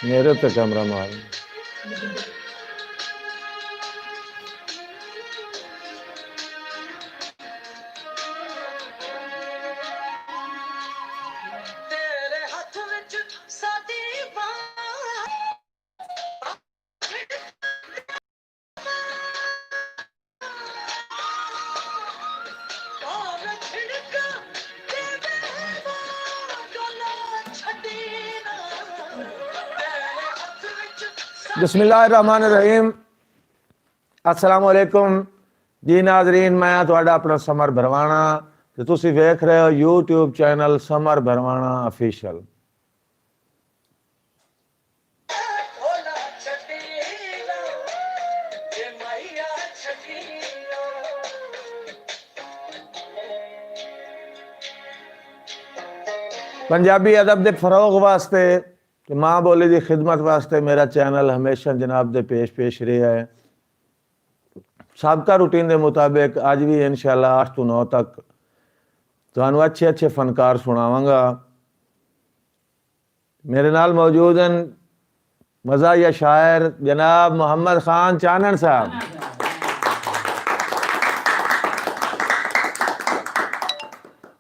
मेरे तो कैमरा मार बिस्मिल्लाहिर्रहमानिर्रहीम। अस्सलाम वालेकुम जी नाजरीन, मैं तुहाडा अपना समर भरवाना ते तुसी वेख रहे हो YouTube channel Samar Bharwana official. Punjabi अदब के फरोग वास्ते ते माँ बोली की खिदमत वास्ते मेरा चैनल हमेशा जनाब दे पेश रहा है। सबका रूटीन के मुताबिक अज भी इंशाअल्लाह 8 तो 9 तक तुहानू अच्छे अच्छे फनकार सुनावांगा। मेरे नाल मौजूद हैं मज़ाहिया शायर जनाब मोहम्मद खान चानन साहब,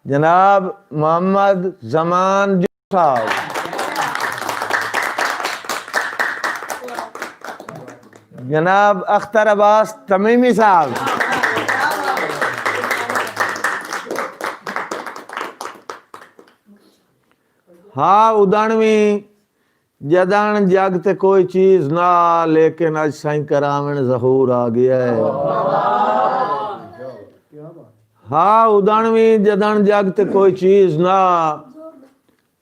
जनाब मोहम्मद जमान साहब, जनाब अख्तर अब्बास तमीमी साहब, हाँ उदणवी जदन जग ते कोई चीज ना, लेकिन अज साईं करावण ज़हूर आ गया है। हाँ उदणवी जदन जग ते कोई चीज ना,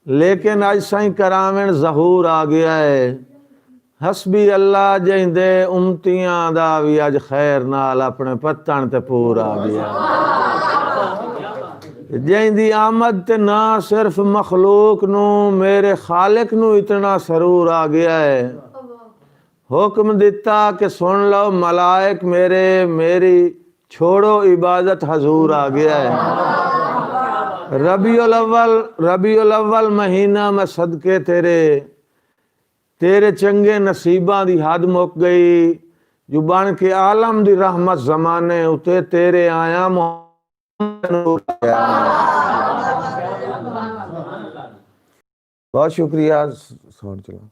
लेकिन अज साईं करावण ज़हूर आ गया है। हसबी अल्लाह जिंदे उमतियां दा भी अज खैर नाल अपने पत्तन ते पूर आ गया। जिंदी आमद ते ना सिर्फ मखलूक नू, मेरे खालिक नू इतना सरूर आ गया है। हुक्म दिता कि सुन लो मलाइक मेरे, मेरी छोड़ो इबादत हजूर आ गया है। रबीउल अव्वल महीना में सदके तेरे चंगे नसीबां दी हद मुक गई। जुबान के आलम दी रहमत जमाने उते तेरे आया बहुत शुक्रिया। साउंड चला।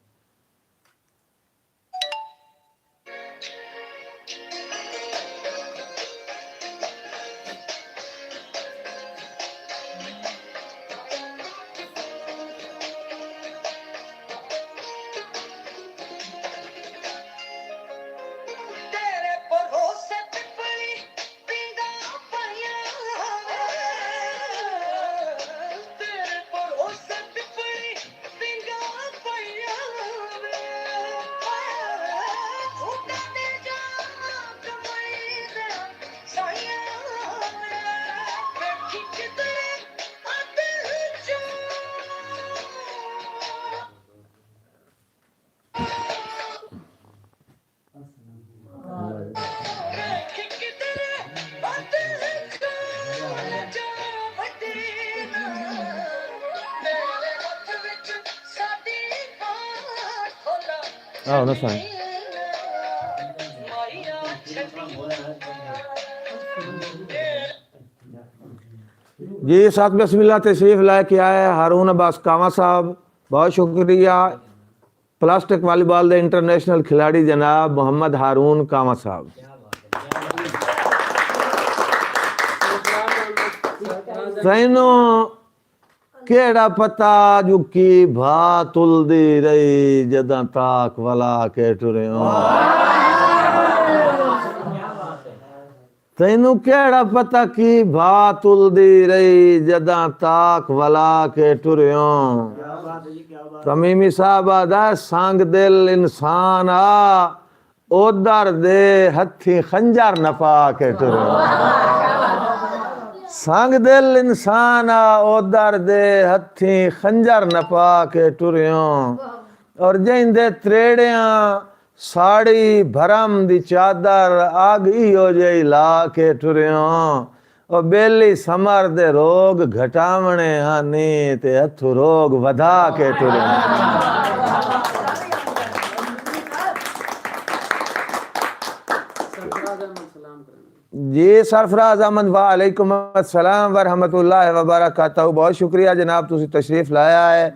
Oh, that's fine. जी साथ बिस्मिल्लाह तशरीफ लाए के आए हारून अब्बास कामा साहब, बहुत शुक्रिया। प्लास्टिक वॉलीबॉल के इंटरनेशनल खिलाड़ी जनाब मोहम्मद हारून कामा साहब। तैनू केड़ा पता जुकी भा तुलदी रही जदा ताक वाला के टुरे। तैनू केड़ा पता की भा तुलदी रही जदा ताक वाला के टुरियो। तमीमी साहब आदा सांग दिल इंसान आ, ओदर दे हथी खंजर नपा के टुरियो। संग दिल इंसान आ, ओदर दे हथी खंजर नपा के टुरियो। और जिंदे त्रेड़िया साड़ी भरम दी चादर आग इहो जही ला के टुरियो। और बेली समर दे रोग घटावणे हानी ते हथु रोग वधा के टुरियो। जी सरफराज अहमद वालेकुम अस्सलाम व रहमतुल्लाहि व बरकातहू। बहुत शुक्रिया जनाब, तुसी तशरीफ लाया है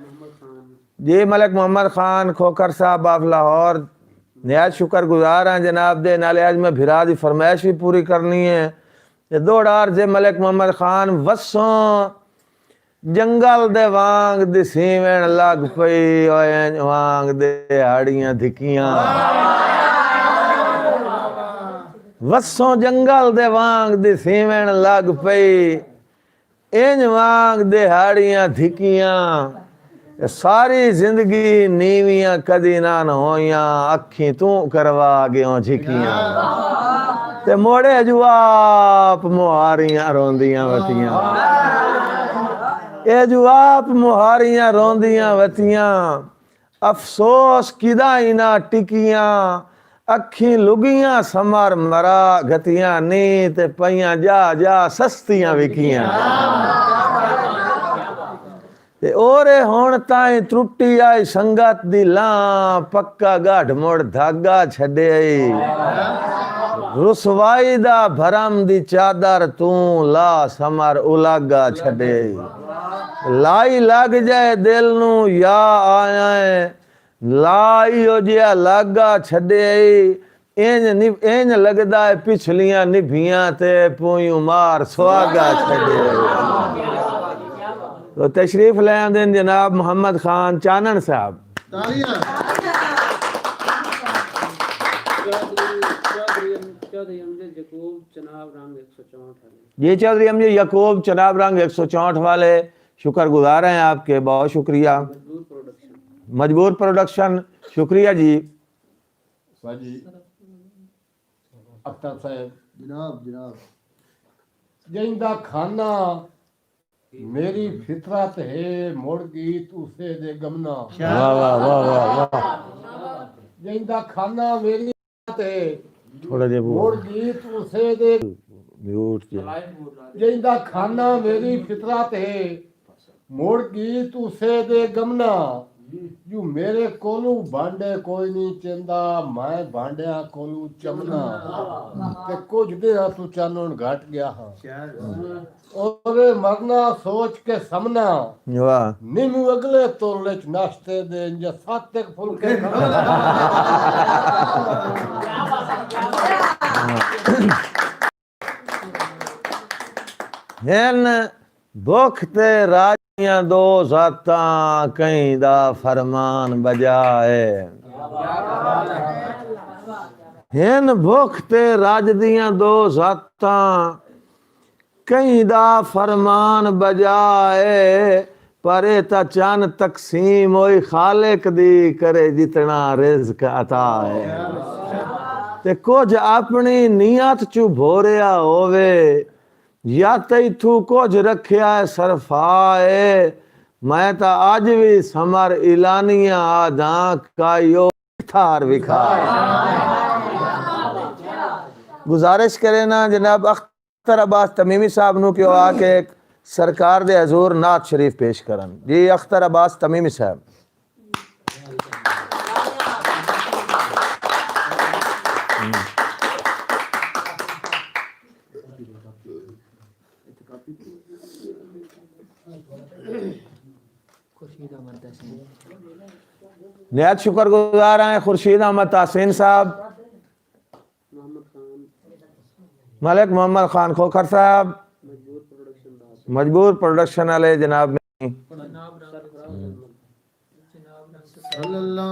जी। मलिक मोहम्मद खान खोखर साहब आप लाहौर, नहायत शुक्रगुजार हैं जनाब दे। नाले अज मैं भिरा दी फरमाइश भी पूरी करनी है। ते दौड़ार जे मलिक मोहम्मद खान वसों जंगल दे वांग दी सीवेण लग पई, ओए वांग दे हाड़ियां धिकियां। वसों जंगल दे वांग दी सीवेण लग पई, इंज वांग दे हाड़ियां धिकियां। सारी जिंदगी नीवियां कदी ना होइयां, अखी तू करवा गयो झिकियां। ते मोड़े जुआप मुहारियां रोंदियां वतियां, ए जुआप मुहारियां रोंदियां वतियां। अफसोस किदा ही ना टिकियां, अखी लुगियां समर मरा गतियां नी, ते पईयां जा जा सस्तियां विकियां। ते ओरे हुण ताईं त्रुटी आई संगत दी लां, पक्का गढ़ मुड़ धागा छड़े आई। रुसवाई दा भरम दी चादर तू ला, समर उलागा छड़े आई। लाई लग जाए दिल नू या आया है, लाई ओ जिया लागा छड़े आई। इंज लगदा है पिछलियां निभियां, ते पूयूं मार सुहागा छड़े आई। तो तशरीफ ले आंदे जनाब मोहम्मद खान चानन साहब। ये चौधरी अमजद यकूब चनाब रंग 164 वाले शुक्रगुजार हैं आपके, बहुत शुक्रिया। मजबूर प्रोडक्शन शुक्रिया जी। अख्तर साहब जनाब जनाब जिंदा खाना मेरी फितरत है, मुड़ गीत उसे दे गमना। वाह वाह वाह वाह वाह। जिंदा खाना मेरी है, थोड़ा दे मुड़ गीत उसे दे म्यूट जिंदा खाना मेरी फितरत है, मुड़ गीत उसे दे गमना। यू मेरे कोलू भांडे कोई नहीं चंदा, मैं भांडिया कोलू चमना। ते कुछ दिन तू चानन घट गया हाँ, और मरना सोच के समना। वाह निमू अगले तोले च नाश्ते दे जा सात एक फुलके हेन भुख ते राजियां दो जातां, कहीं दा फरमान बजाए। हेन भुख ते राज दियां दो जातां, कहीं दा फरमान बजाए। पर ता चन तकसीम होई खालिक दी, करे जितना रिज़्क अता है। ते कुछ अपनी नीयत चू भोरिया होवे, या तैथू कुछ रखिया सरफाए। मैं ता अज भी समर इलानिया आधा कायो थार विखाए। गुजारिश करे ना जनाब अख्तर अब्बास तमीमी साहब नू क्यों आके सरकार दे हजूर नात शरीफ पेश करन जी। अख्तर अब्बास तमीमी साहब। निहायत शुक्रगुजार हैं खुर्शीद अहमद तासीन साहब, मलिक मोहम्मद खान खोखर साहब, मजबूर प्रोडक्शन वाले जनाब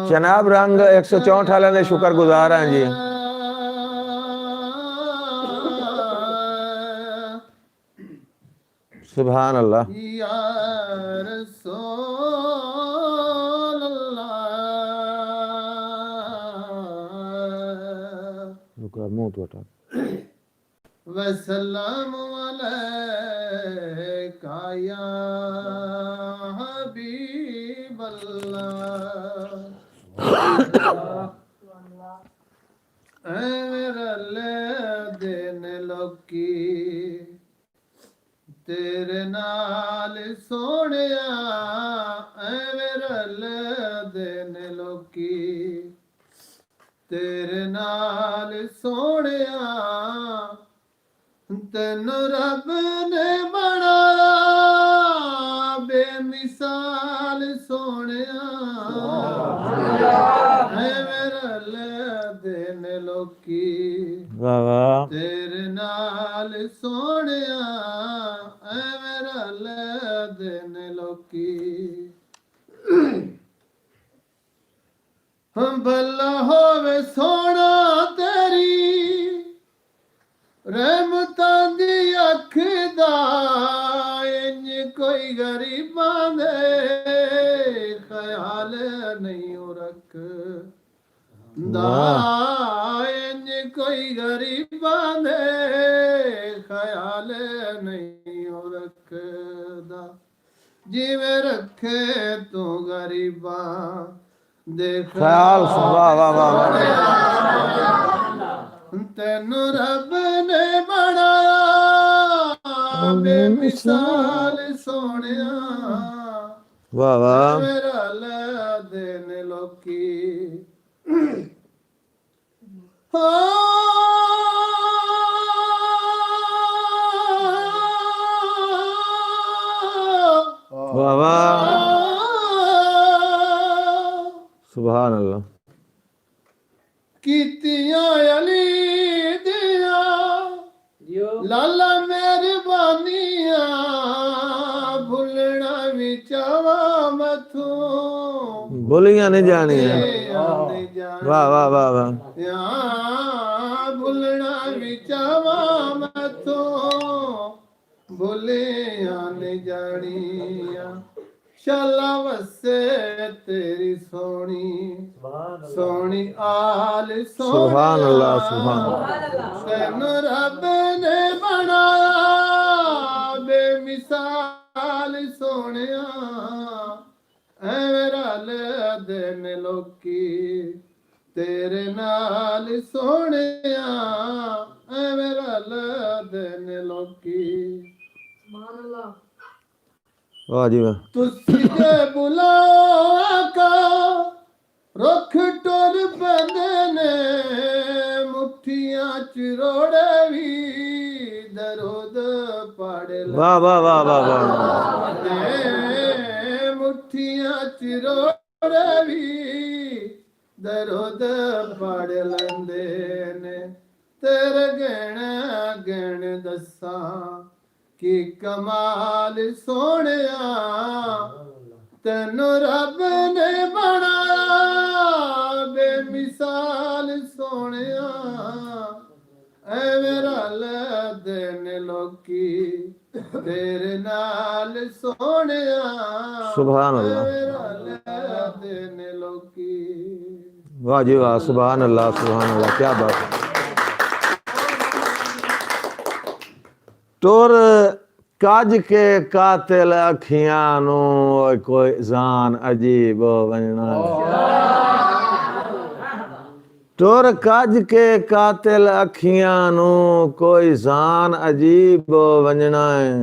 जनाब रंग 164 वाले ने शुक्रगुजार हैं जी। सुभान अल्लाह। मुंह तो हटा। वसल्लम अलैका या हबीबल्लाह। ऐ मेरे दिन लोकी तेरे नाल सोहणिया, ऐ मेरे दिन लोकी तेरे नाल सोहणिया। ਤੈਨੂੰ ਰੱਬ ਨੇ ਬਣਾਇਆ ਬੇਮਿਸਾਲ ਸੋਹਣਿਆ ਐਵੇਂ ਰਲਦੇ ਨੇ ਲੋਕੀ वाह वाह ਤੇਰੇ ਨਾਲ ਸੋਹਣਿਆ ਐਵੇਂ ਰਲਦੇ ਨੇ ਲੋਕੀ ਭਲਾ ਹੋਵੇ ਸੋਹਣਾ ਤੇਰੀ ਰਹਿਮਤਾਂ ਦੀ ਅੱਖ ਦਾ ਇੰਜ ਕੋਈ ਗਰੀਬਾਂ ਦੇ ਖਿਆਲ ਨਹੀਂ ਰੱਖਦਾ ਇੰਜ ਕੋਈ ਗਰੀਬਾਂ ਦੇ ਖਿਆਲ ਨਹੀਂ ਰੱਖਦਾ ਜਿਵੇਂ ਰੱਖੇ ਤੂੰ ਗਰੀਬਾਂ ਦੇ ख्याल वाह वाह वाह वाह ਤੈਨੂੰ ਰੱਬ ਨੇ ਬਣਾਇਆ ਬੇਮਿਸਾਲ ਸੋਹਣਿਆ वाह वाह ਮੇਰਾ ਲੈਦੇ ਨੇ ਲੋਕੀ वाह वाह सुभान अल्लाह ਕੀਤੀਆਂ ਅਲੀ ਦੀਆਂ ਲਾਲਾ ਮਿਹਰਬਾਨੀਆਂ ਭੁੱਲਣਾ ਵੀ ਚਾਹਾਂ ਮਥੋਂ बोलियां नहीं जानी है ਨਹੀਂ ਜਾਣ वाह वाह वाह वाह ਭੁੱਲਣਾ ਵੀ ਚਾਹਾਂ ਮਥੋਂ ਭੁੱਲਿਆ ਨਹੀਂ ਜਾਣੀਆਂ ਸ਼ਾਲਾ ਵਸੇ ਤੇਰੀ ਸੋਹਣੀ ਸੋਹਣੀ ਆਲ सुभान अल्लाह सुभान अल्लाह ਤੈਨੂੰ ਰੱਬ ਨੇ ਬਣਾਇਆ ਬੇਮਿਸਾਲ ਸੋਹਣਿਆ ਐਵੇਂ ਰਲਦੇ ਨੇ ਲੋਕੀ ਤੇਰੇ ਨਾਲ ਸੋਹਣਿਆ ਐਵੇਂ ਰਲਦੇ ਨੇ ਲੋਕੀ वाह जी वाह ਤੁਸੀਂ ਜੇ ਬੁਲਾਓ ਕਾ ਰੁੱਖ ਟੁਰ ਪੈਂਦੇ ਨੇ ਮੁੱਠੀਆਂ ਚ ਰੋੜੇ ਵੀ ਦਰਦ ਪੜ वाह वाह वाह वाह वाह ਲੈਂਦੇ ਮੁੱਠੀਆਂ ਚ ਰੋੜੇ ਵੀ ਦਰਦ ਪੜ ਲੈਂਦੇ ਨੇ ਤੇਰੇ ਗਣ ਦੱਸਾਂ ਕਿ ਕਮਾਲ ਸੋਹਣਿਆ ਤੈਨੂੰ ਰੱਬ ਨੇ ਬਣਾਇਆ ਬੇਮਿਸਾਲ ਸੋਹਣਿਆ ਐਵੇਂ ਰਲਦੇ ਨੇ ਲੋਕੀ ਤੇਰੇ ਨਾਲ ਸੋਹਣਿਆ सुभान अल्लाह ਐਵੇਂ ਰਲਦੇ ਨੇ ਲੋਕੀ वाह जी वाह सुभान अल्लाह क्या बात है टोर काज के कातिल अखियां नू कोई जान अजीब वजना टोर काज के कातिल अखियां नू कोई जान अजीब वजना है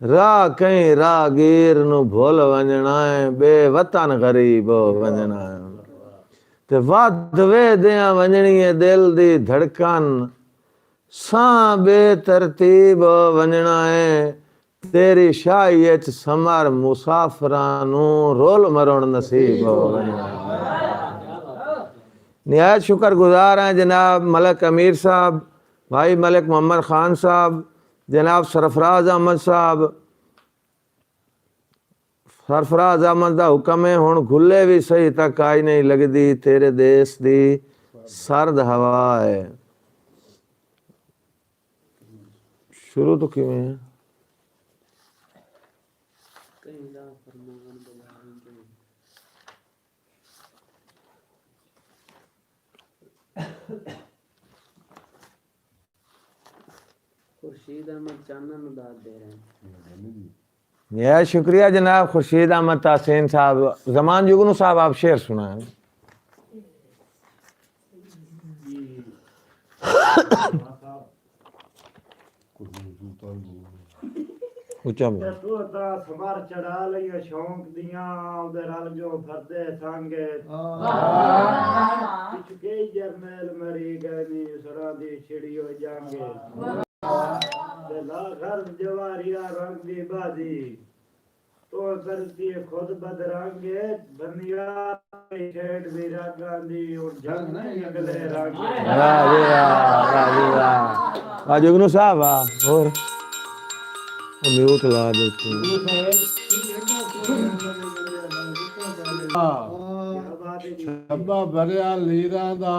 राह कहीं राहगीर नू भुल वजना है बेवतन गरीब वजना है ते वध वेदियां वंजणी है दिल दी धड़कन सां बेतरतीब वंजना है तेरी शाही च समर मुसाफरां नू रोल मरण नसीब वंजना है निहायत शुक्रगुजार हैं जनाब मलिक अमीर साहब भाई मलिक मोहम्मद खान साहब जनाब सरफराज अहमद साहब सरफराज अहमद का हुक्म है हुण खुले भी सही तक आई नहीं लगती तेरे देश दी सर्द हवा है शुरू तो किवें है खुर्शीद अहमद चानन ਨੂੰ ਦਾਤ ਦੇ ਰਹੇ हैं यह शुक्रिया जनाब खुर्शीद अहमद तासीन साहब जमान जुगनू साहब आप शेर सुनाएं ऊंचा बोल तू ता समार चढ़ा लिया शौक दिया उधर रल जो फरदे संगे चुके जरनेल मरी गए नी सरा दी छिड़ी हो जाएंगे घर जवारिया रंग दी बाजी तो करती है खुद बदरंगे बनिया खेड़ भी रागांदी और जंग निकले रंगे वाह जी वाह जुगनू साहब वाह और म्यूट ला देते ਛੱਬਾ ਭਰਿਆ ਲੀਰਾਂ ਦਾ